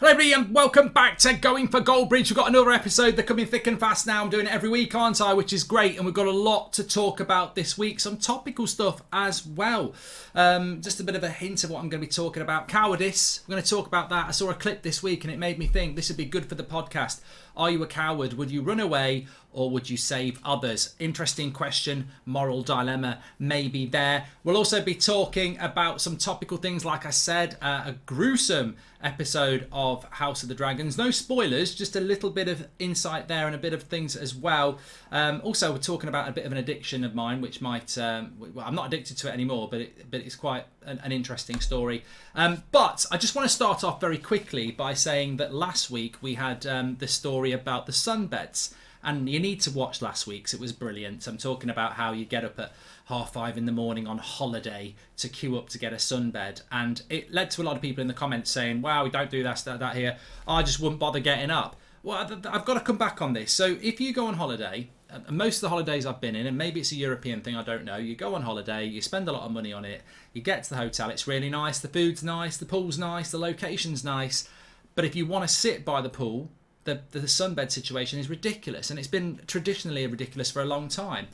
Hello everybody and welcome back to Going for Goldbridge. We've got another episode. They're coming thick and fast now. I'm doing it every week, aren't I? Which is great. And we've got a lot to talk about this week. Some topical stuff as well. Just a bit of a hint of what I'm going to be talking about. Cowardice. We're going to talk about that. I saw a clip this week and it made me think this would be good for the podcast. Are you a coward? Would you run away or would you save others? Interesting question. Moral dilemma maybe there. We'll also be talking about some topical things. Like I said, a gruesome episode of House of the Dragons. No spoilers, just a little bit of insight there and a bit of things as well. Also, we're talking about a bit of an addiction of mine, which might... well, I'm not addicted to it anymore, but it's quite an interesting story. But I just want to start off very quickly by saying that last week we had this story about the sunbeds. And you need to watch last week's. It was brilliant. I'm talking about how you get up at 5:30 in the morning on holiday to queue up to get a sunbed. And it led to a lot of people in the comments saying, wow, we don't do that here. I just wouldn't bother getting up. Well, I've got to come back on this. So if you go on holiday, most of the holidays I've been in, and maybe it's a European thing, I don't know. You go on holiday, you spend a lot of money on it. You get to the hotel, it's really nice. The food's nice, the pool's nice, the location's nice. But if you want to sit by the pool, the sunbed situation is ridiculous, and it's been traditionally ridiculous for a long time.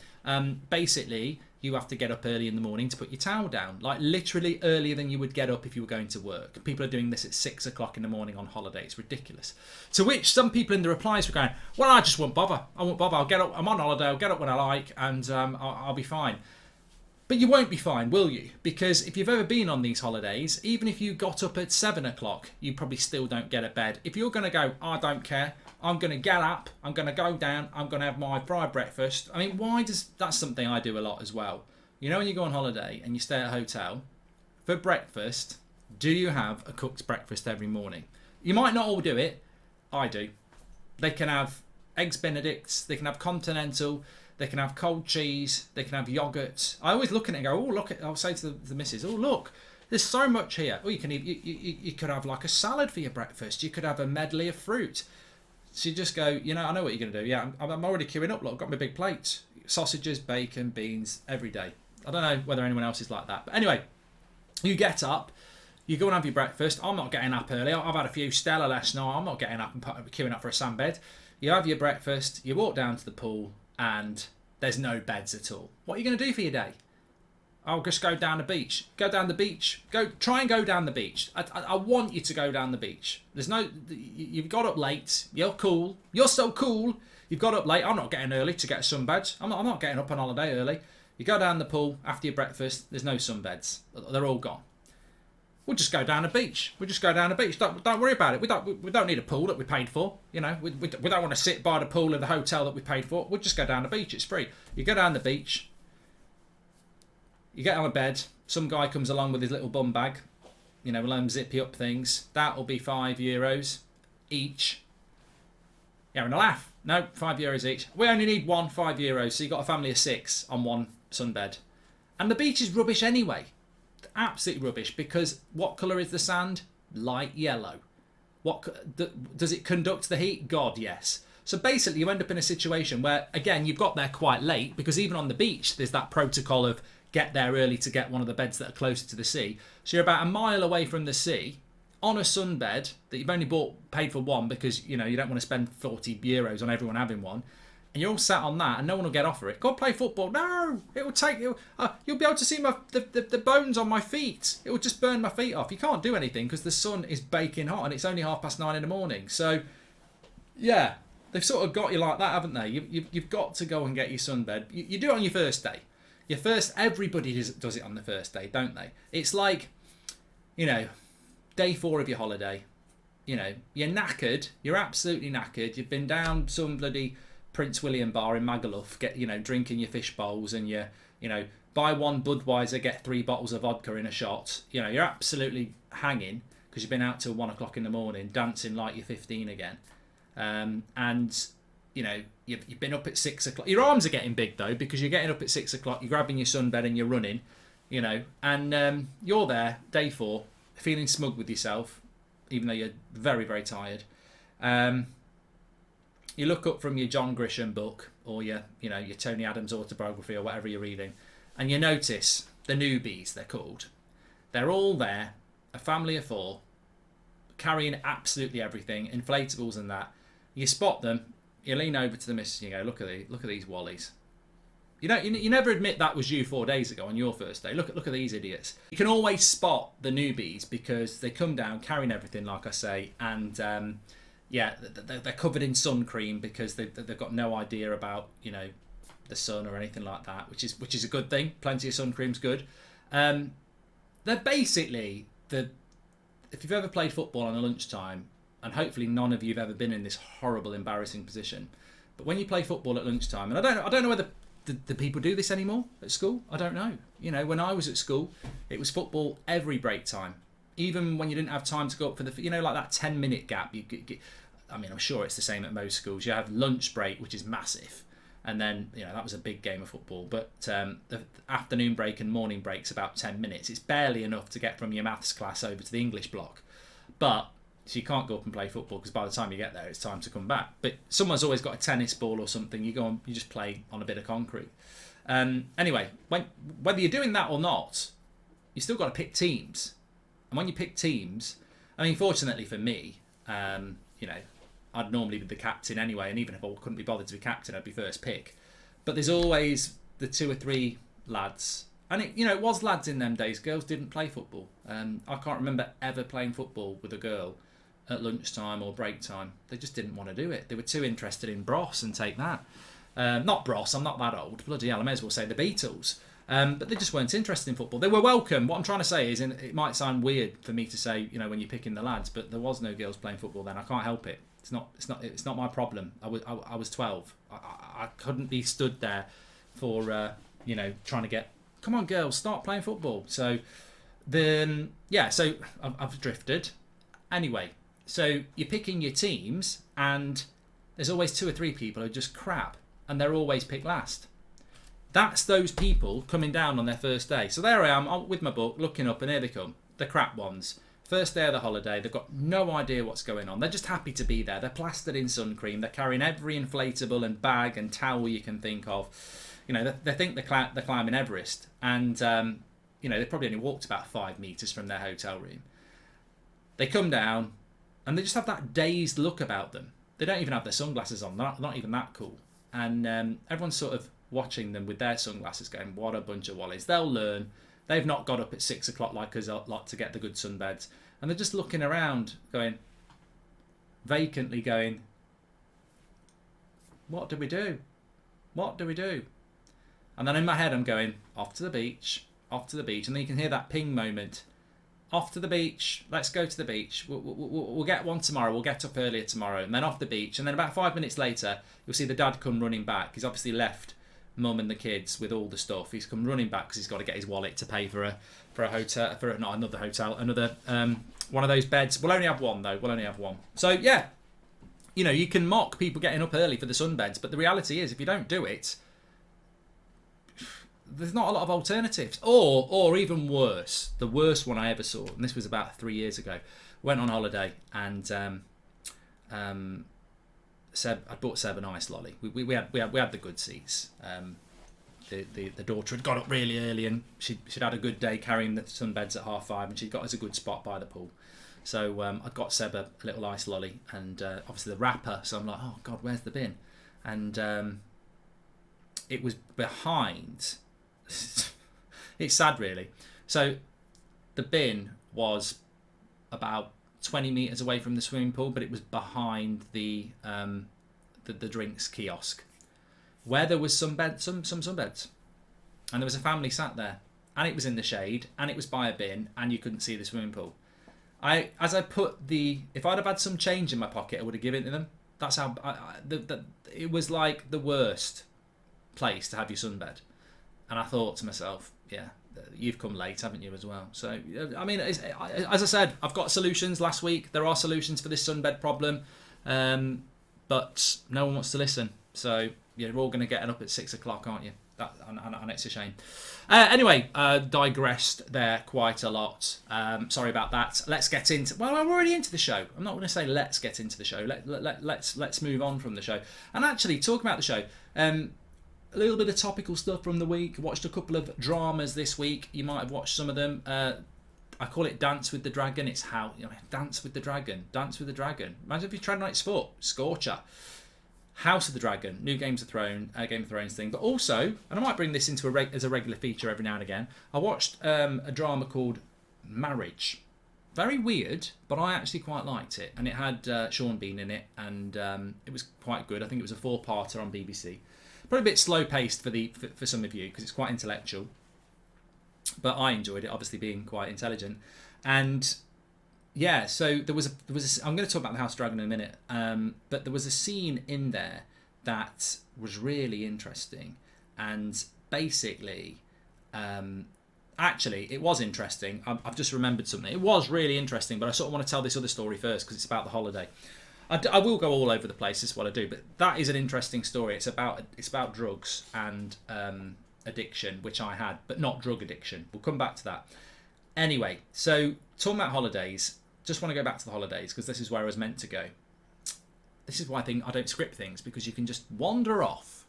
Basically, you have to get up early in the morning to put your towel down, like literally earlier than you would get up if you were going to work. People are doing this at 6 o'clock in the morning on holiday. It's ridiculous. To which some people in the replies were going, well, I just won't bother. I won't bother. I'll get up. I'm on holiday. I'll get up when I like, and I'll be fine. But you won't be fine, will you? Because if you've ever been on these holidays, even if you got up at 7 o'clock, you probably still don't get a bed. If you're going to go, I don't care, I'm going to get up, I'm going to go down, I'm going to have my fried breakfast. I mean, that's something I do a lot as well. You know, when you go on holiday and you stay at a hotel, for breakfast, do you have a cooked breakfast every morning? You might not all do it. I do. They can have eggs Benedicts, they can have continental, they can have cold cheese, they can have yoghurt. I always look at it and go, oh, look, I'll say to the missus, oh, look, there's so much here. Oh, you could have like a salad for your breakfast. You could have a medley of fruit. So you just go, you know, I know what you're going to do. Yeah, I'm already queuing up. Look, I've got my big plates. Sausages, bacon, beans, every day. I don't know whether anyone else is like that. But anyway, you get up, you go and have your breakfast. I'm not getting up early. I've had a few Stella last night. I'm not getting up and queuing up for a sunbed. You have your breakfast, you walk down to the pool, and there's no beds at all. What are you going to do for your day? I'll just go down the beach. Go down the beach. Try and go down the beach. I want you to go down the beach. You've got up late. You're cool. You're so cool. You've got up late. I'm not getting early to get a sunbed. I'm not getting up on holiday early. You go down the pool after your breakfast. There's no sunbeds. They're all gone. We'll just go down the beach. We'll just go down the beach. Don't worry about it. We don't need a pool that we paid for. You know, we don't want to sit by the pool in the hotel that we paid for. We'll just go down the beach. It's free. You go down the beach. You get on a bed. Some guy comes along with his little bum bag. You know, we'll let him zip you up things. That'll be €5 each. You're having a laugh. No, €5 each. We only need one €5, so you got a family of 6 on one sunbed. And the beach is rubbish anyway. Absolutely rubbish, because what colour is the sand? Light yellow. Does it conduct the heat? God, yes. So basically you end up in a situation where, again, you've got there quite late, because even on the beach there's that protocol of get there early to get one of the beds that are closer to the sea. So you're about a mile away from the sea on a sunbed that you've only paid for one, because you know you don't want to spend €40 on everyone having one. And you're all sat on that, and no one will get off for it. Go play football. No, you'll be able to see the bones on my feet. It will just burn my feet off. You can't do anything because the sun is baking hot, and it's only 9:30 in the morning. So, yeah, they've sort of got you like that, haven't they? You've got to go and get your sunbed. You do it on your first day. Everybody does it on the first day, don't they? It's like, you know, day 4 of your holiday. You know, you're knackered. You're absolutely knackered. You've been down some bloody Prince William bar in Magaluf, drinking your fish bowls, and you buy one Budweiser, get 3 bottles of vodka in a shot. You know, you're absolutely hanging because you've been out till 1 o'clock in the morning, dancing like you're 15 again. And you know, you've been up at 6 o'clock. Your arms are getting big though, because you're getting up at 6 o'clock, you're grabbing your sunbed and you're running, you know, and you're there day 4, feeling smug with yourself, even though you're very, very tired. You look up from your John Grisham book, or your Tony Adams autobiography, or whatever you're reading, and you notice the newbies, they're called. They're all there, a family of 4, carrying absolutely everything, inflatables and that. You spot them, you lean over to the missus and you go, look at these wallies. You never admit that was you 4 days ago on your first day. Look at these idiots. You can always spot the newbies because they come down carrying everything, like I say, and they're covered in sun cream because they've got no idea about the sun or anything like that, which is a good thing. Plenty of sun cream's good. They're basically if you've ever played football on a lunchtime, and hopefully none of you have ever been in this horrible, embarrassing position, but when you play football at lunchtime, and I don't know whether the people do this anymore at school. I don't know. When I was at school, it was football every break time. Even when you didn't have time to go up for the, like that 10-minute gap. I'm sure it's the same at most schools. You have lunch break, which is massive. And then, that was a big game of football. But the afternoon break and morning break's about 10 minutes. It's barely enough to get from your maths class over to the English block. So you can't go up and play football because by the time you get there, it's time to come back. But someone's always got a tennis ball or something. You go on, you just play on a bit of concrete. Anyway, whether you're doing that or not, you still got to pick teams. And when you pick teams, fortunately for me, I'd normally be the captain anyway. And even if I couldn't be bothered to be captain, I'd be first pick. But there's always the 2 or 3 lads. And it was lads in them days. Girls didn't play football. I can't remember ever playing football with a girl at lunchtime or break time. They just didn't want to do it. They were too interested in Bros and Take That. Not Bros, I'm not that old. Bloody hell, I may as well say the Beatles. But they just weren't interested in football. They were welcome. What I'm trying to say is, and it might sound weird for me to say, when you're picking the lads, but there was no girls playing football then. I can't help it. It's not my problem. I was 12. I couldn't be stood there for trying to get, come on girls, start playing football. So so I've drifted. Anyway, so you're picking your teams, and there's always 2 or 3 people who are just crap, and they're always picked last. That's those people coming down on their first day. So there I am with my book, looking up, and here they come, the crap ones. First day of the holiday, they've got no idea what's going on. They're just happy to be there. They're plastered in sun cream. They're carrying every inflatable and bag and towel you can think of. They think they're climbing Everest, and they probably only walked about 5 meters from their hotel room. They come down, and they just have that dazed look about them. They don't even have their sunglasses on. They're not even that cool. And everyone's sort of watching them with their sunglasses going, what a bunch of wallies. They'll learn. They've not got up at 6 o'clock like us a lot to get the good sunbeds. And they're just looking around vacantly going, what do we do? What do we do? And then in my head I'm going, off to the beach. And then you can hear that ping moment. Off to the beach, let's go to the beach. We'll get one tomorrow, we'll get up earlier tomorrow. And then off the beach, and then about 5 minutes later, you'll see the dad come running back. He's obviously left mum and the kids with all the stuff. He's come running back because he's got to get his wallet to pay for a hotel, not another hotel, another one of those beds. We'll only have one though, So yeah, you can mock people getting up early for the sunbeds, but the reality is if you don't do it, there's not a lot of alternatives. Or even worse, the worst one I ever saw, and this was about 3 years ago, went on holiday, and I bought Seb an ice lolly. We had the good seats. The daughter had got up really early, and she'd had a good day carrying the sunbeds at 5:30, and she'd got us a good spot by the pool. So I got Seb a little ice lolly, and obviously the wrapper. So I'm like, oh God, where's the bin? And it was behind. It's sad, really. So the bin was about 20 meters away from the swimming pool, but it was behind the drinks kiosk, where there was some sunbeds, and there was a family sat there, and it was in the shade, and it was by a bin, and you couldn't see the swimming pool. If I'd have had some change in my pocket, I would have given it to them. That's how it was like the worst place to have your sunbed. And I thought to myself, yeah, you've come late, haven't you, as well? So, as I said, I've got solutions last week. There are solutions for this sunbed problem, but no one wants to listen. So, you're all going to get up at 6 o'clock, aren't you? And it's a shame. Anyway, digressed there quite a lot. Sorry about that. Let's get into... Well, I'm already into the show. I'm not going to say let's get into the show. Let's move on from the show. And actually, talking about the show... a little bit of topical stuff from the week. Watched a couple of dramas this week. You might have watched some of them. I call it Dance with the Dragon. It's how, Dance with the Dragon. Dance with the Dragon. Imagine if you tread on its foot. Scorcher. House of the Dragon. New Game of Thrones thing. But also, and I might bring this into as a regular feature every now and again, I watched a drama called Marriage. Very weird, but I actually quite liked it. And it had Sean Bean in it, and it was quite good. I think it was a 4-parter on BBC. Probably a bit slow-paced for some of you, because it's quite intellectual. But I enjoyed it, obviously being quite intelligent. And yeah, so there was I'm going to talk about the House of Dragon in a minute, but there was a scene in there that was really interesting. And basically, actually, it was interesting. I've just remembered something. It was really interesting, but I sort of want to tell this other story first because it's about the holiday. I will go all over the place, this is what I do, but that is an interesting story. It's about drugs and addiction, which I had, but not drug addiction. We'll come back to that. Anyway, so talking about holidays, just want to go back to the holidays because this is where I was meant to go. This is why I don't script things, because you can just wander off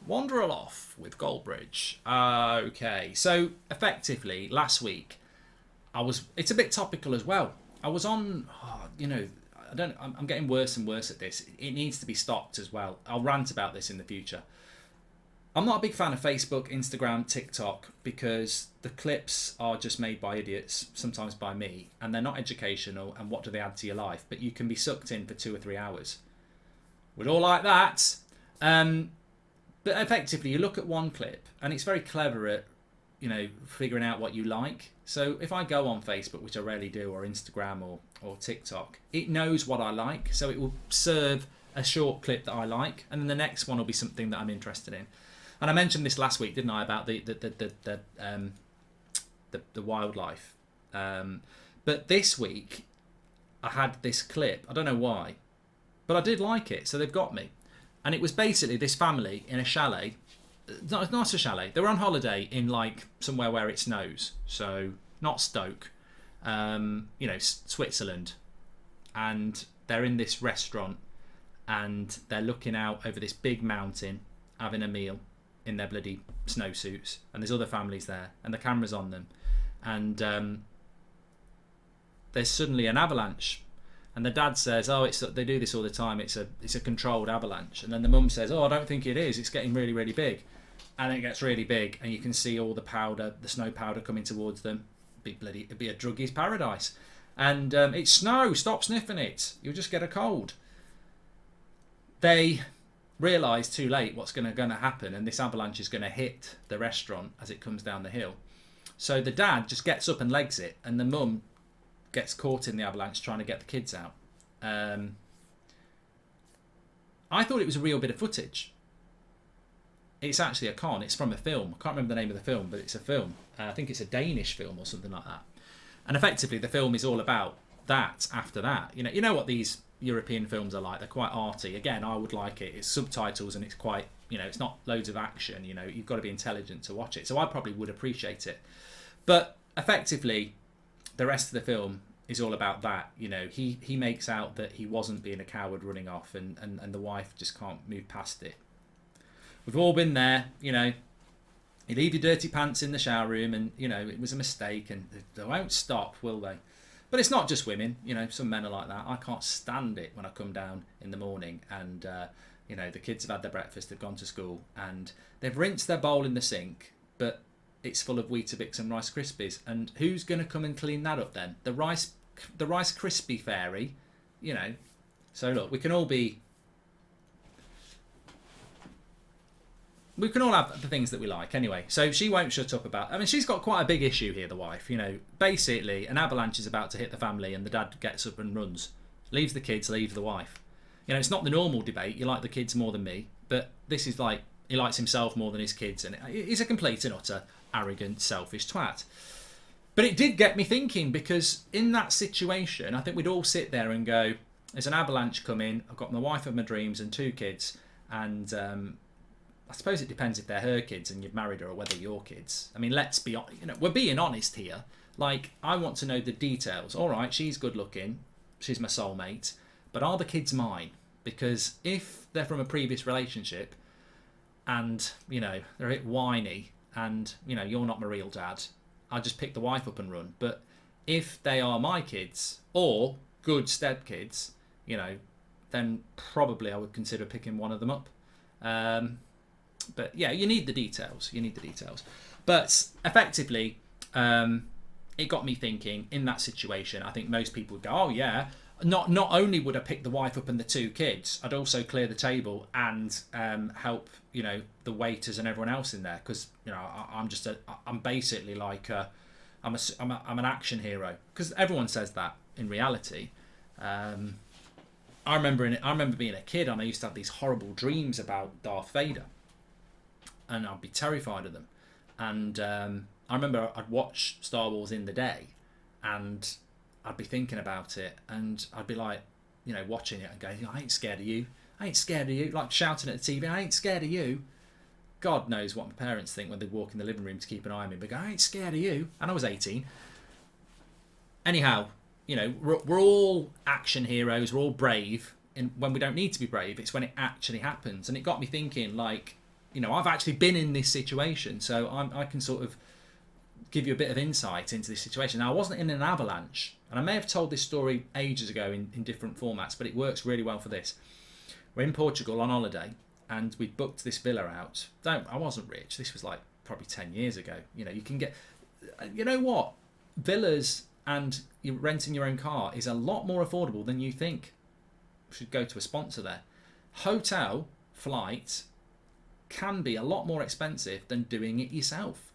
with Goldbridge. Okay, so effectively last week it's a bit topical as well. I was on, I'm getting worse and worse at this. It needs to be stopped as well. I'll rant about this in the future. I'm not a big fan of Facebook, Instagram, TikTok, because the clips are just made by idiots, sometimes by me, and they're not educational, and what do they add to your life? But you can be sucked in for 2 or 3 hours. We'd all like that. But effectively, you look at one clip, and it's very clever at, figuring out what you like. So if I go on Facebook, which I rarely do, or Instagram or TikTok, it knows what I like. So it will serve a short clip that I like, and then the next one will be something that I'm interested in. And I mentioned this last week, didn't I, about the wildlife. But this week, I had this clip. I don't know why, but I did like it. So they've got me. And it was basically this family in a chalet. Not a chalet. They were on holiday in like somewhere where it snows. So not Stoke, Switzerland. And they're in this restaurant and they're looking out over this big mountain, having a meal in their bloody snowsuits. And there's other families there and the camera's on them. And there's suddenly an avalanche. And the dad says, they do this all the time. It's a controlled avalanche. And then the mum says, I don't think it is. It's getting really, really big. And then it gets really big. And you can see all the powder, the snow powder coming towards them. It'd be a druggie's paradise. And it's snow. Stop sniffing it. You'll just get a cold. They realise too late what's going to happen. And this avalanche is going to hit the restaurant as it comes down the hill. So the dad just gets up and legs it. And the mum gets caught in the avalanche trying to get the kids out. I thought it was a real bit of footage. It's actually a con. It's from a film. I can't remember the name of the film, but it's a film. I think it's a Danish film or something like that. And effectively, the film is all about that after that. You know what these European films are like. They're quite arty. Again, I would like it. It's subtitles and it's quite, it's not loads of action. You've got to be intelligent to watch it. So I probably would appreciate it. But effectively, the rest of the film is all about that. He makes out that he wasn't being a coward running off and the wife just can't move past it. We've all been there, you leave your dirty pants in the shower room and, it was a mistake and they won't stop, will they? But it's not just women, some men are like that. I can't stand it when I come down in the morning and, the kids have had their breakfast, they've gone to school and they've rinsed their bowl in the sink, but it's full of Weetabix and Rice Krispies. And who's going to come and clean that up then? The Rice Krispie fairy, So look, we can all have the things that we like anyway. So she won't shut up about... she's got quite a big issue here, the wife. Basically, an avalanche is about to hit the family and the dad gets up and runs. Leaves the kids, leaves the wife. It's not the normal debate. You like the kids more than me. But this is like, he likes himself more than his kids. And he's a complete and utter arrogant, selfish twat. But it did get me thinking, because in that situation, I think we'd all sit there and go, there's an avalanche coming, I've got my wife of my dreams and 2 kids, and I suppose it depends if they're her kids and you've married her or whether your kids. Let's be honest, we're being honest here. Like, I want to know the details. All right, she's good looking, she's my soulmate, but are the kids mine? Because if they're from a previous relationship and, they're a bit whiny, and you're not my real dad, I'll just pick the wife up and run. But If they are my kids or good stepkids, then probably I would consider picking one of them up. But yeah, you need the details. But effectively, it got me thinking. In that situation, I think most people would go, "Oh yeah." Not only would I pick the wife up and the 2 kids, I'd also clear the table and help the waiters and everyone else in there, because I'm basically like I'm an action hero, because everyone says that in reality. I remember being a kid and I used to have these horrible dreams about Darth Vader, and I'd be terrified of them. And I remember I'd watch Star Wars in the day, and I'd be thinking about it, and I'd be like, watching it and going, I ain't scared of you. I ain't scared of you. Like shouting at the TV, I ain't scared of you. God knows what my parents think when they walk in the living room to keep an eye on me. But I ain't scared of you. And I was 18. Anyhow, we're all action heroes. We're all brave. And when we don't need to be brave, it's when it actually happens. And it got me thinking, like, I've actually been in this situation, so I can sort of give you a bit of insight into this situation. Now, I wasn't in an avalanche, and I may have told this story ages ago in different formats, but it works really well for this. We're in Portugal on holiday, and we booked this villa out. I wasn't rich. This was like probably 10 years ago. You can get, what? Villas and you renting your own car is a lot more affordable than you think. We should go to a sponsor there. Hotel, flight can be a lot more expensive than doing it yourself.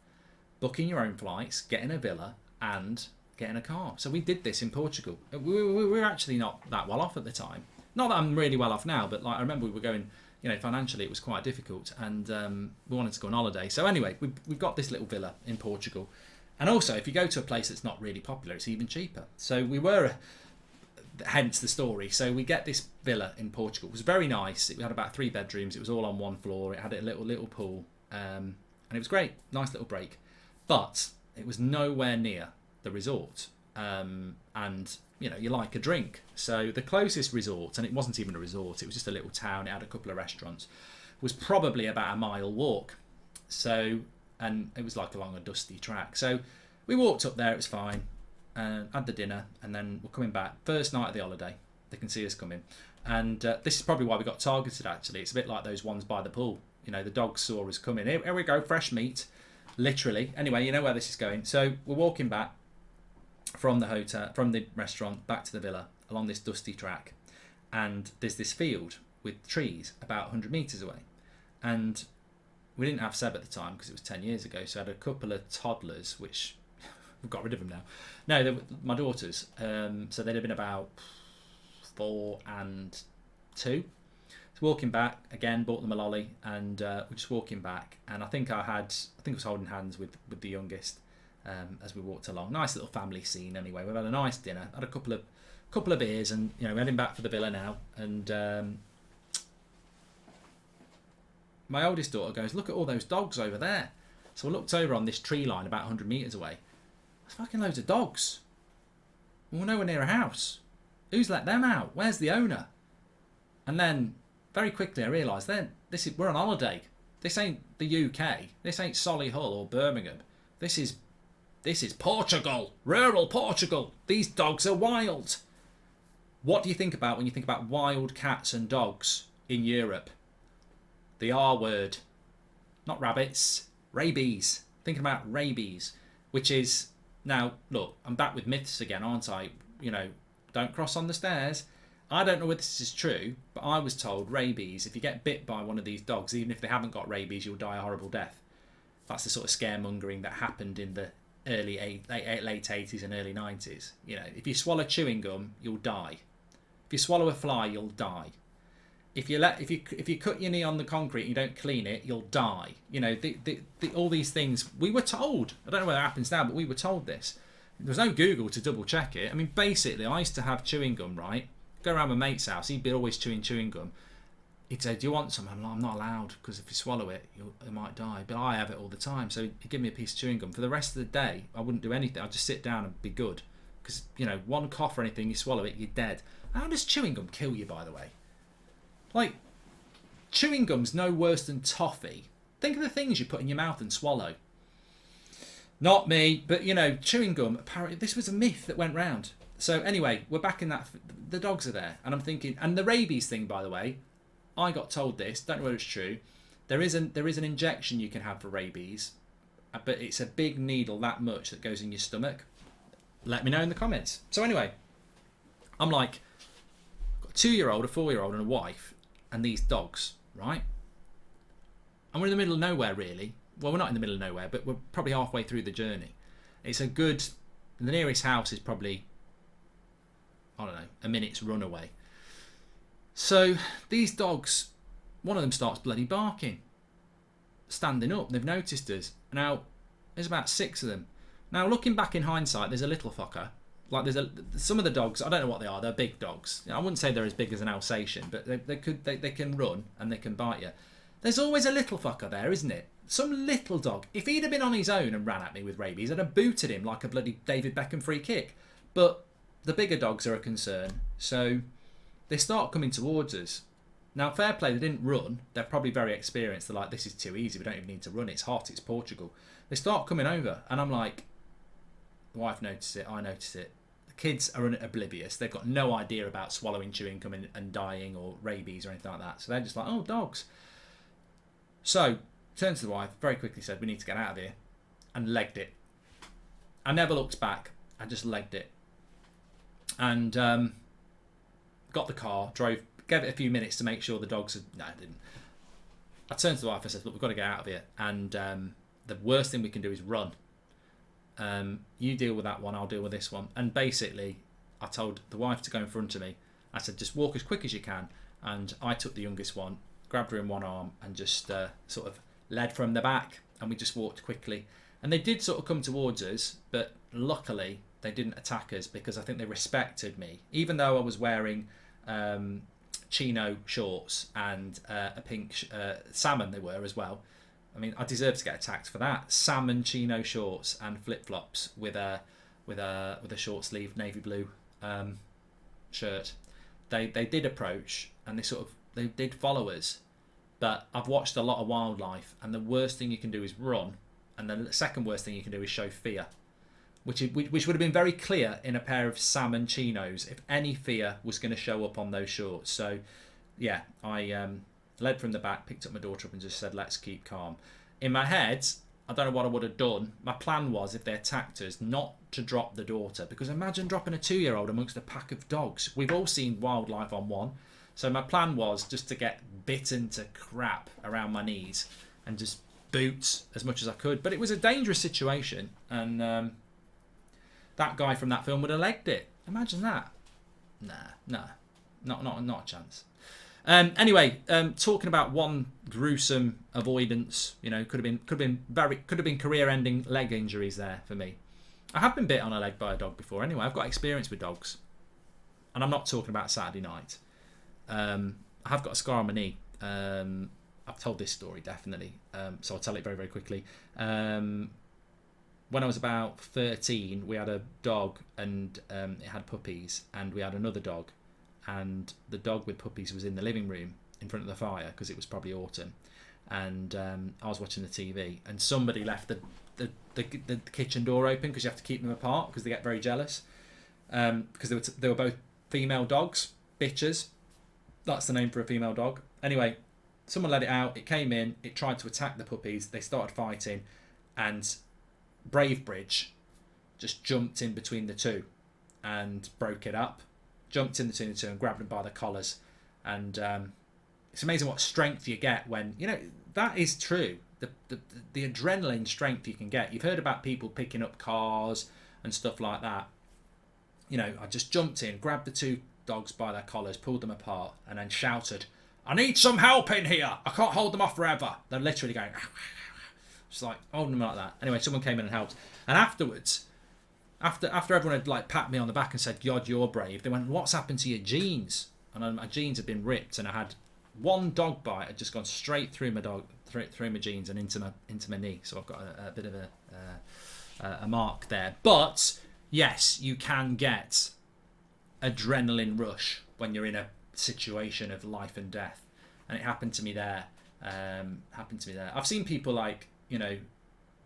Booking your own flights, getting a villa, and getting a car. So we did this in Portugal. We were actually not that well off at the time. Not that I'm really well off now, but like I remember we were going, financially it was quite difficult, and we wanted to go on holiday. So anyway, we've got this little villa in Portugal. And also, if you go to a place that's not really popular, it's even cheaper. So we were, hence the story. So we get this villa in Portugal. It was very nice. It had about 3 bedrooms. It was all on one floor. It had a little pool. And it was great. Nice little break. But it was nowhere near the resort. And, you like a drink. So the closest resort, and it wasn't even a resort, it was just a little town. It had a couple of restaurants, was probably about a mile walk. So, and it was like along a dusty track. So we walked up there, it was fine, and had the dinner, and then we're coming back. First night of the holiday, they can see us coming. And this is probably why we got targeted, actually. It's a bit like those ones by the pool. The dogs saw us coming. Here we go, fresh meat. Literally. Anyway, you know where this is going. So we're walking back from the restaurant back to the villa along this dusty track, and there's this field with trees about 100 metres away. And we didn't have Seb at the time because it was 10 years ago, so I had a couple of toddlers, which we've got rid of them now. No, they were my daughters. So they'd have been about 4 and 2. So walking back again, bought them a lolly, and we're just walking back. And I think I was holding hands with the youngest as we walked along. Nice little family scene. Anyway, we've had a nice dinner, had a couple of beers, and we're heading back for the villa now. And my oldest daughter goes, "Look at all those dogs over there." So I looked over on this tree line about 100 metres away. There's fucking loads of dogs. We're nowhere near a house. Who's let them out? Where's the owner? And then very quickly I realised we're on holiday. This ain't the UK. This ain't Solihull or Birmingham. This is Portugal. Rural Portugal. These dogs are wild. What do you think about when you think about wild cats and dogs in Europe? The R word. Not rabbits. Rabies. Thinking about rabies. Which is, now, look, I'm back with myths again, aren't I? Don't cross on the stairs. I don't know whether this is true, but I was told rabies, if you get bit by one of these dogs, even if they haven't got rabies, you'll die a horrible death. That's the sort of scaremongering that happened in the late 80s and early 90s. If you swallow chewing gum, you'll die. If you swallow a fly, you'll die. If you cut your knee on the concrete and you don't clean it, you'll die. All these things we were told. I don't know whether it happens now, but we were told this. There was no Google to double check it. I mean, basically, I used to have chewing gum, right? Go around my mate's house, he'd be always chewing gum. He'd say, "Do you want some?" I'm like, "I'm not allowed, because if you swallow it, you might die." But I have it all the time. So he'd give me a piece of chewing gum. For the rest of the day, I wouldn't do anything. I'd just sit down and be good. Because, one cough or anything, you swallow it, you're dead. How does chewing gum kill you, by the way? Like, chewing gum's no worse than toffee. Think of the things you put in your mouth and swallow. Not me, but you know, chewing gum. Apparently, this was a myth that went round. So anyway, we're back in that. The dogs are there, and I'm thinking, and the rabies thing, by the way, I got told this. Don't know whether it's true. There is an injection you can have for rabies, but it's a big needle that much that goes in your stomach. Let me know in the comments. So anyway, I'm like, got a 2-year-old, a 4-year-old, and a wife, and these dogs, right? And we're in the middle of nowhere, really. Well, we're not in the middle of nowhere, but we're probably halfway through the journey. It's a good... The nearest house is probably, I don't know, a minute's run away. So these dogs, one of them starts bloody barking, standing up. They've noticed us. Now, there's about 6 of them. Now, looking back in hindsight, there's a little fucker. Like, some of the dogs, I don't know what they are. They're big dogs. I wouldn't say they're as big as an Alsatian, but they can run and they can bite you. There's always a little fucker there, isn't it? Some little dog. If he'd have been on his own and ran at me with rabies, I'd have booted him like a bloody David Beckham free kick. But the bigger dogs are a concern. So they start coming towards us. Now, fair play, they didn't run. They're probably very experienced. They're like, this is too easy. We don't even need to run. It's hot. It's Portugal. They start coming over. And I'm like, the wife noticed it. I noticed it. The kids are oblivious. They've got no idea about swallowing, chewing, coming and dying or rabies or anything like that. So they're just like, oh, dogs. So... turned to the wife, very quickly said, we need to get out of here, and legged it. I never looked back. I just legged it. And got the car, drove, gave it a few minutes to make sure the dogs had... No, I didn't. I turned to the wife, I said, look, we've got to get out of here. And the worst thing we can do is run. You deal with that one, I'll deal with this one. And basically, I told the wife to go in front of me. I said, just walk as quick as you can. And I took the youngest one, grabbed her in one arm, and just sort of led from the back, and we just walked quickly. And they did sort of come towards us, but luckily they didn't attack us because I think they respected me, even though I was wearing chino shorts and a pink salmon. They were as well. I mean, I deserve to get attacked for that. Salmon chino shorts and flip flops with a short sleeve navy blue shirt. They did approach, and they did follow us. But I've watched a lot of wildlife, and the worst thing you can do is run, and the second worst thing you can do is show fear, which would have been very clear in a pair of salmon chinos if any fear was going to show up on those shorts. So, yeah, I led from the back, picked up my daughter up, and just said, let's keep calm. In my head, I don't know what I would have done. My plan was, if they attacked us, not to drop the daughter, because imagine dropping a 2-year-old amongst a pack of dogs. We've all seen wildlife on one. So my plan was just to get bitten to crap around my knees and just boot as much as I could. But it was a dangerous situation, and that guy from that film would have legged it. Imagine that. Nah, not a chance. Anyway, talking about one gruesome avoidance, you know, could have been career-ending leg injuries there for me. I have been bit on a leg by a dog before. Anyway, I've got experience with dogs, and I'm not talking about Saturday night. I have got a scar on my knee. I've told this story definitely, so I'll tell it very, very quickly. When I was about 13, we had a dog, and it had puppies, and we had another dog, and the dog with puppies was in the living room in front of the fire because it was probably autumn, and I was watching the TV, and somebody left the kitchen door open because you have to keep them apart because they get very jealous, because they were both female dogs, bitches. That's the name for a female dog. Anyway, someone let it out. It came in. It tried to attack the puppies. They started fighting, and Goldbridge just jumped in between the two and broke it up. Jumped in between the two and grabbed them by the collars. And it's amazing what strength you get when, you know, that is true. The adrenaline strength you can get. You've heard about people picking up cars and stuff like that. You know, I just jumped in, grabbed the two dogs by their collars, pulled them apart, and then shouted, I need some help in here. I can't hold them off forever. They're literally going, just like holding them like that. Anyway, someone came in and helped. And afterwards, after everyone had like pat me on the back and said, God, you're brave, they went, what's happened to your jeans? And my jeans had been ripped, and I had one dog bite had just gone straight through my jeans and into my knee. So I've got a bit of a mark there. But yes, you can get adrenaline rush when you're in a situation of life and death, and it happened to me there. I've seen people, like, you know,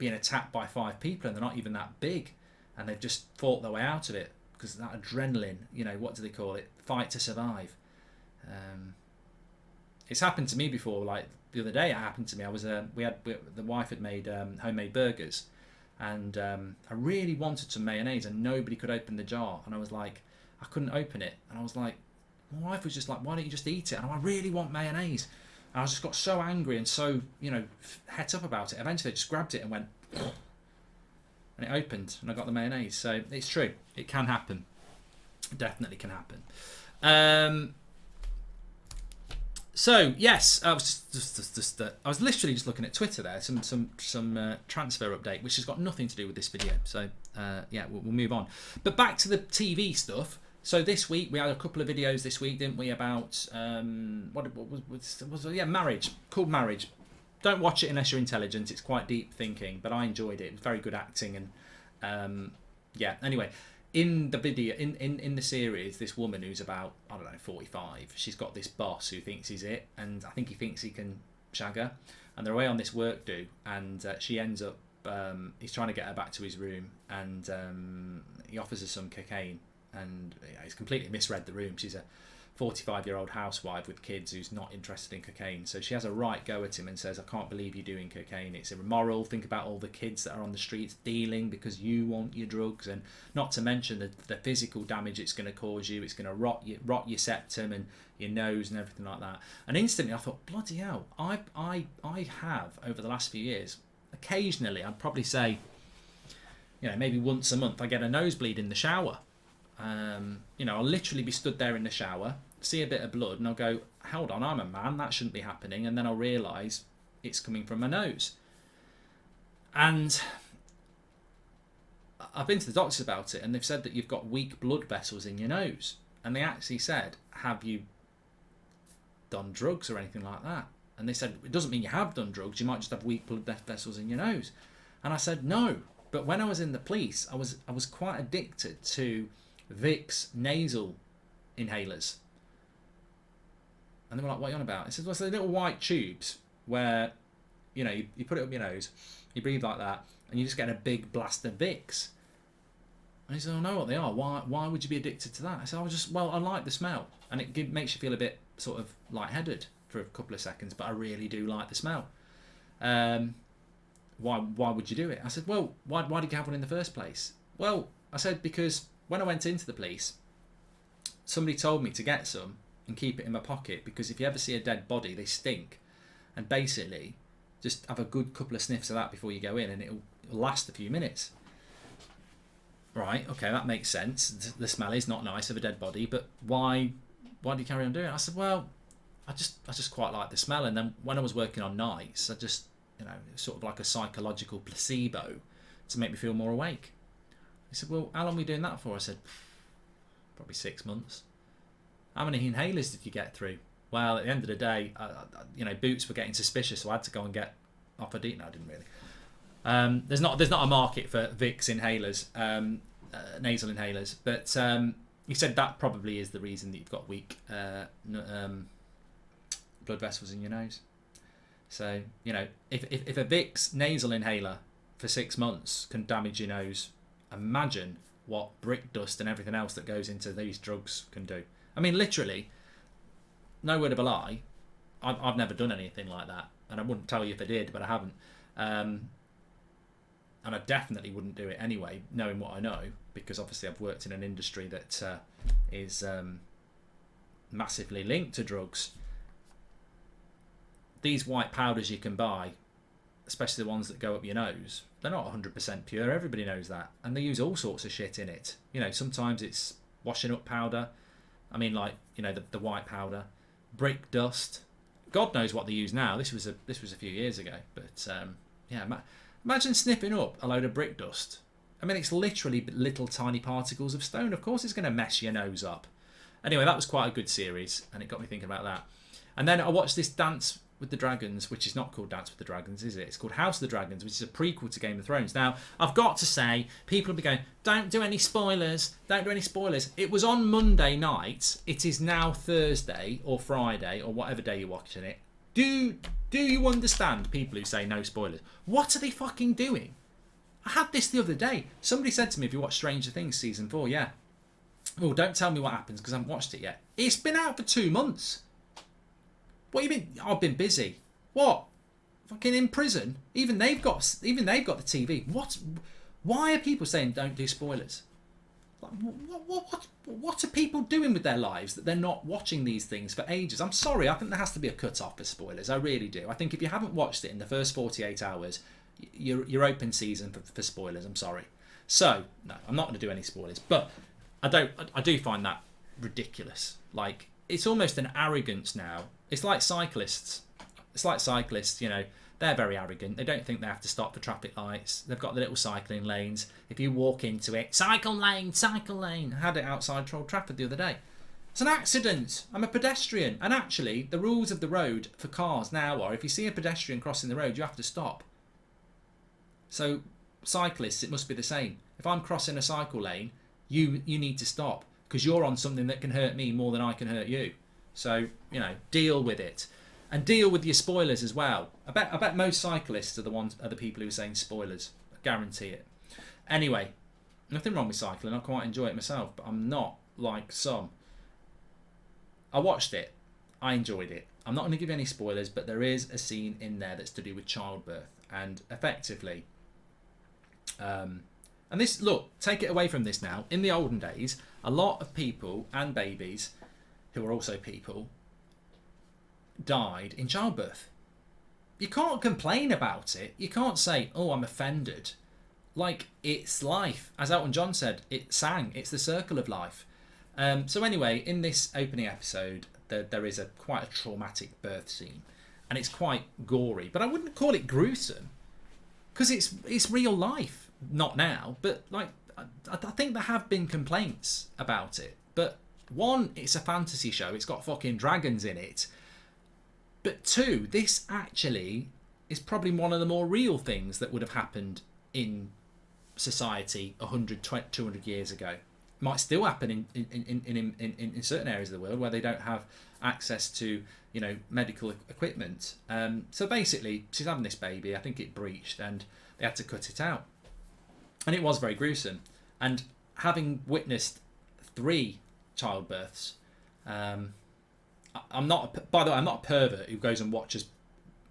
being attacked by 5 people and they're not even that big, and they've just fought their way out of it because that adrenaline, what do they call it? Fight to survive. It's happened to me before. Like the other day, it happened to me. The wife had made homemade burgers, and I really wanted some mayonnaise, and nobody could open the jar, and I was like, I couldn't open it, and I was like, my wife was just like, why don't you just eat it? And I really want mayonnaise. And I just got so angry and so, het up about it. Eventually I just grabbed it and went, and it opened, and I got the mayonnaise. So it's true. It can happen. It definitely can happen. So yes, I was I was literally just looking at Twitter there, some transfer update, which has got nothing to do with this video. So yeah, we'll move on. But back to the TV stuff. So this week we had a couple of videos this week, didn't we, about marriage, called Marriage. Don't watch it unless you're intelligent. It's quite deep thinking, but I enjoyed it. It was very good acting, and yeah. Anyway, in the video, in the series, this woman who's about 45, she's got this boss who thinks he's it, and I think he thinks he can shag her, and they're away on this work do, and she ends up. He's trying to get her back to his room, and he offers her some cocaine. And he's completely misread the room. She's a 45-year-old housewife with kids who's not interested in cocaine. So she has a right go at him and says, I can't believe you're doing cocaine. It's immoral. Think about all the kids that are on the streets dealing because you want your drugs. And not to mention the physical damage it's going to cause you. It's going to rot your septum and your nose and everything like that. And instantly I thought, bloody hell, I have, over the last few years, occasionally, I'd probably say, maybe once a month, I get a nosebleed in the shower. I'll literally be stood there in the shower, see a bit of blood, and I'll go, hold on, I'm a man, that shouldn't be happening. And then I'll realise it's coming from my nose. And I've been to the doctors about it, and they've said that you've got weak blood vessels in your nose. And they actually said, have you done drugs or anything like that? And they said, it doesn't mean you have done drugs, you might just have weak blood vessels in your nose. And I said, no. But when I was in the police, I was quite addicted to Vicks nasal inhalers. And they were like, what are you on about? I said, well, so the little white tubes where, you put it up your nose, you breathe like that, and you just get a big blast of Vicks. And he said, I know what they are. Why would you be addicted to that? I said, I like the smell. And it makes you feel a bit sort of lightheaded for a couple of seconds, but I really do like the smell. Why would you do it? I said, well, why did you have one in the first place? Well, I said, because when I went into the police, somebody told me to get some and keep it in my pocket, because if you ever see a dead body, they stink. And basically, just have a good couple of sniffs of that before you go in, and it'll last a few minutes. Right, okay, that makes sense. The smell is not nice of a dead body, but why do you carry on doing it? I said, well, I just quite like the smell. And then when I was working on nights, I just, sort of like a psychological placebo to make me feel more awake. He said, well, how long were you doing that for? I said, probably 6 months. How many inhalers did you get through? Well, at the end of the day, Boots were getting suspicious, so I had to go and get off a deep. No, I didn't really. There's not a market for Vicks inhalers, nasal inhalers, but he said that probably is the reason that you've got weak blood vessels in your nose. So, if a Vicks nasal inhaler for 6 months can damage your nose, imagine what brick dust and everything else that goes into these drugs can do. I mean, literally, no word of a lie, I've never done anything like that, and I wouldn't tell you if I did, but I haven't. And I definitely wouldn't do it anyway, knowing what I know, because obviously I've worked in an industry that is massively linked to drugs. These white powders you can buy, especially the ones that go up your nose, they're not 100% pure. Everybody knows that. And they use all sorts of shit in it. Sometimes it's washing up powder. I mean, like, the white powder, brick dust. God knows what they use now. This was a few years ago. But, yeah, imagine sniffing up a load of brick dust. I mean, it's literally little tiny particles of stone. Of course it's going to mess your nose up. Anyway, that was quite a good series, and it got me thinking about that. And then I watched this Dance with the Dragons, which is not called Dance with the Dragons, is it? It's called House of the Dragons, which is a prequel to Game of Thrones. Now, I've got to say, people will be going, don't do any spoilers, don't do any spoilers. It was on Monday night. It is now Thursday or Friday or whatever day you're watching it. Do Do you understand people who say no spoilers? What are they fucking doing? I had this the other day. Somebody said to me, have you watched Stranger Things season 4? Yeah. Oh, don't tell me what happens because I haven't watched it yet. It's been out for 2 months. What do you mean? I've been busy. What? Fucking in prison? Even they've got the TV. What? Why are people saying don't do spoilers? Like, what are people doing with their lives that they're not watching these things for ages? I'm sorry, I think there has to be a cut-off for spoilers. I really do. I think if you haven't watched it in the first 48 hours, you're open season for spoilers. I'm sorry. So, no, I'm not going to do any spoilers. But I do find that ridiculous. Like, it's almost an arrogance now. It's like cyclists. You know, they're very arrogant. They don't think they have to stop for traffic lights. They've got the little cycling lanes. If you walk into it, cycle lane. I had it outside Old Trafford the other day. It's an accident. I'm a pedestrian. And actually, the rules of the road for cars now are if you see a pedestrian crossing the road, you have to stop. So, cyclists, it must be the same. If I'm crossing a cycle lane, you need to stop because you're on something that can hurt me more than I can hurt you. So, you know, deal with it. And deal with your spoilers as well. I bet most cyclists are the people who are saying spoilers. I guarantee it. Anyway, nothing wrong with cycling. I quite enjoy it myself, but I'm not like some. I watched it. I enjoyed it. I'm not going to give you any spoilers, but there is a scene in there that's to do with childbirth. And effectively, and this, look, take it away from this now. In the olden days, a lot of people and babies, who are also people, died in childbirth. You can't complain about it. You can't say, oh, I'm offended. Like, it's life. As Elton John said, it's the circle of life. So anyway, in this opening episode, there is quite a traumatic birth scene. And it's quite gory. But I wouldn't call it gruesome. Because it's real life. Not now. But, like, I think there have been complaints about it. But, one, it's a fantasy show. It's got fucking dragons in it. But two, this actually is probably one of the more real things that would have happened in society 100, 200 years ago. It might still happen in certain areas of the world where they don't have access to, you know, medical equipment. So basically, she's having this baby. I think it breached and they had to cut it out. And it was very gruesome. And having witnessed 3 childbirths, I'm not. By the way, I'm not a pervert who goes and watches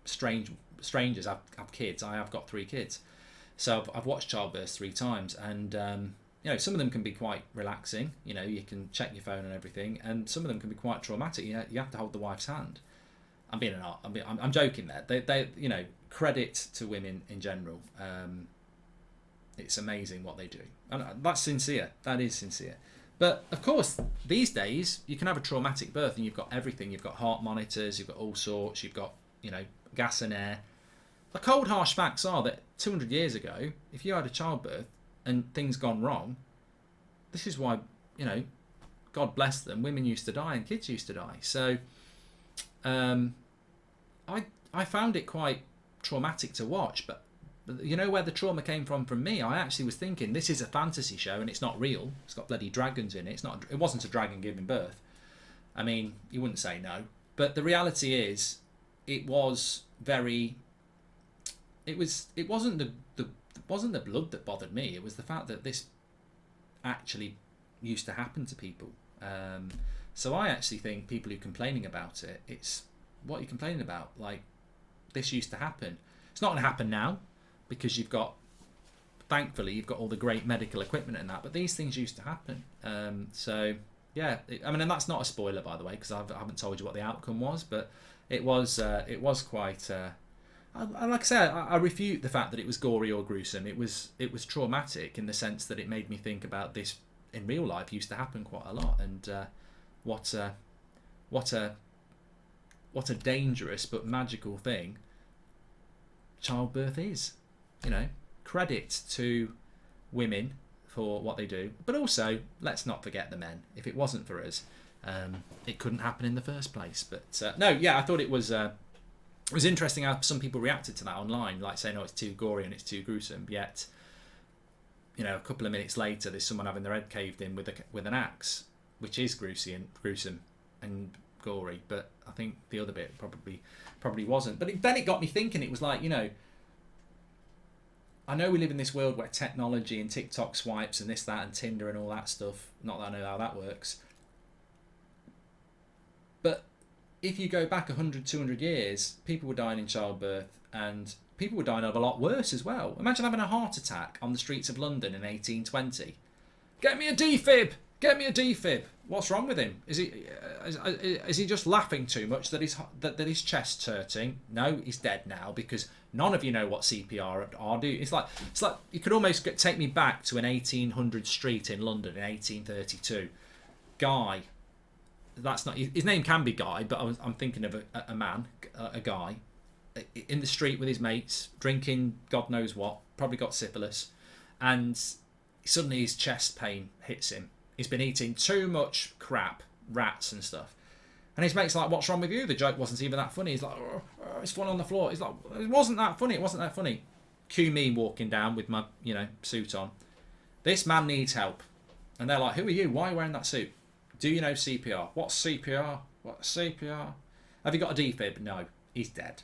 strangers have kids. I have got 3 kids, so I've watched childbirths 3 times, and you know, some of them can be quite relaxing. You know, you can check your phone and everything, and some of them can be quite traumatic. You have to hold the wife's hand. I'm joking there. They you know, credit to women in general. It's amazing what they do, and that's sincere. That is sincere. But, of course, these days, you can have a traumatic birth and you've got everything. You've got heart monitors, you've got all sorts, you've got, you know, gas and air. The cold, harsh facts are that 200 years ago, if you had a childbirth and things gone wrong, this is why, you know, God bless them, women used to die and kids used to die. So, I found it quite traumatic to watch, but you know where the trauma came from me? I actually was thinking, this is a fantasy show and it's not real. It's got bloody dragons in it. It wasn't a dragon giving birth. I mean, you wouldn't say no. But the reality is, it wasn't the blood that bothered me. It was the fact that this actually used to happen to people. So I actually think people who are complaining about it, it's what you're complaining about. Like, this used to happen. It's not going to happen now, because thankfully you've got all the great medical equipment and that, but these things used to happen. So yeah, and that's not a spoiler, by the way, because I haven't told you what the outcome was, but it was quite. Like I said, I refute the fact that it was gory or gruesome. It was traumatic in the sense that it made me think about this in real life used to happen quite a lot, and what a dangerous but magical thing childbirth is. You know, credit to women for what they do, but also let's not forget the men. If it wasn't for us, it couldn't happen in the first place. But no, yeah, I thought it was interesting how some people reacted to that online, like saying, "Oh, it's too gory and it's too gruesome." Yet, you know, a couple of minutes later, there's someone having their head caved in with an axe, which is gruesome, and gory, but I think the other bit probably wasn't. But then it got me thinking. It was like, I know we live in this world where technology and TikTok swipes and this, that, and Tinder and all that stuff. Not that I know how that works. But if you go back 100, 200 years, people were dying in childbirth, and people were dying of a lot worse as well. Imagine having a heart attack on the streets of London in 1820. Get me a defib! Get me a defib! What's wrong with him? Is he just laughing too much that his chest's hurting? No, he's dead now, because none of you know what CPR are. Do it's like you could almost take me back to an 1800 street in London in 1832. Guy, that's not his name. Can be Guy, but I'm thinking of a man, a guy, in the street with his mates, drinking God knows what. Probably got syphilis, and suddenly his chest pain hits him. He's been eating too much crap, rats and stuff. And his mate's like, what's wrong with you? The joke wasn't even that funny. He's like, it's falling on the floor. He's like, it wasn't that funny. It wasn't that funny. Cue me walking down with my, suit on. This man needs help. And they're like, who are you? Why are you wearing that suit? Do you know CPR? What's CPR? What's CPR? Have you got a defib? No, he's dead.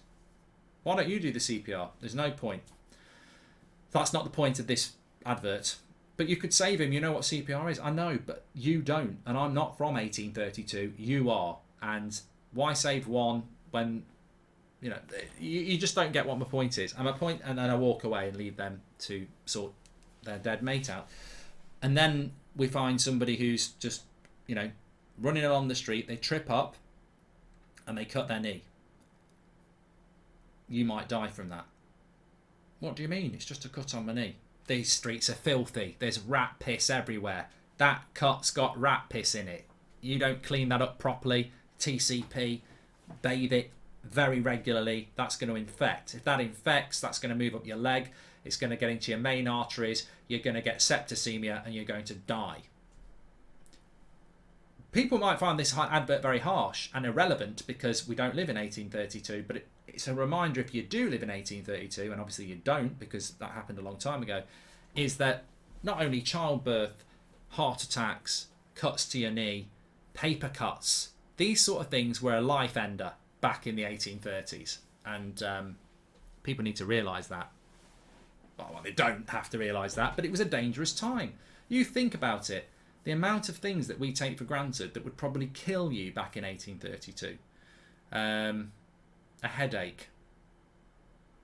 Why don't you do the CPR? There's no point. That's not the point of this advert. But you could save him. You know what CPR is? I know, but you don't. And I'm not from 1832. You are. And why save one when, you just don't get what my point is. And my point, and then I walk away and leave them to sort their dead mate out. And then we find somebody who's just, running along the street. They trip up and they cut their knee. You might die from that. What do you mean? It's just a cut on my knee. These streets are filthy. There's rat piss everywhere. That cut's got rat piss in it. You don't clean that up properly. TCP, bathe it very regularly. That's going to infect. If that infects, that's going to move up your leg. It's going to get into your main arteries. You're going to get septicemia and you're going to die. People might find this advert very harsh and irrelevant because we don't live in 1832, but it's a reminder, if you do live in 1832, and obviously you don't because that happened a long time ago, is that not only childbirth, heart attacks, cuts to your knee, paper cuts, these sort of things were a life ender back in the 1830s. And people need to realise that. Well, they don't have to realise that, but it was a dangerous time. You think about it. The amount of things that we take for granted that would probably kill you back in 1832. A headache.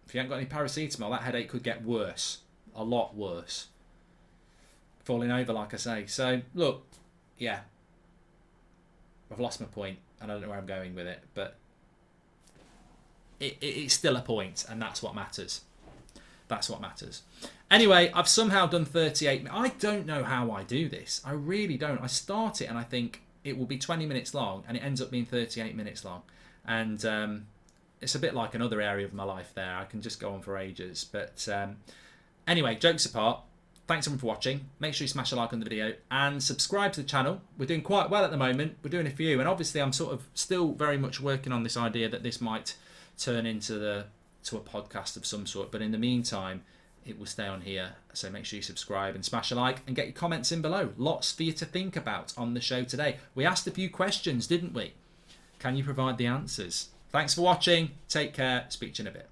If you haven't got any paracetamol, that headache could get worse. A lot worse. Falling over, like I say. So, look, yeah. I've lost my point, and I don't know where I'm going with it, but it's still a point, and that's what matters. That's what matters. Anyway, I've somehow done 38 minutes. I don't know how I do this. I really don't. I start it and I think it will be 20 minutes long and it ends up being 38 minutes long. And it's a bit like another area of my life there. I can just go on for ages. But anyway, jokes apart, thanks everyone for watching. Make sure you smash a like on the video and subscribe to the channel. We're doing quite well at the moment. We're doing a few. And obviously I'm sort of still very much working on this idea that this might turn into a podcast of some sort. But in the meantime, it will stay on here, so make sure you subscribe and smash a like and get your comments in below. Lots for you to think about on the show today. We asked a few questions, didn't we? Can you provide the answers? Thanks for watching. Take care. Speak to you in a bit.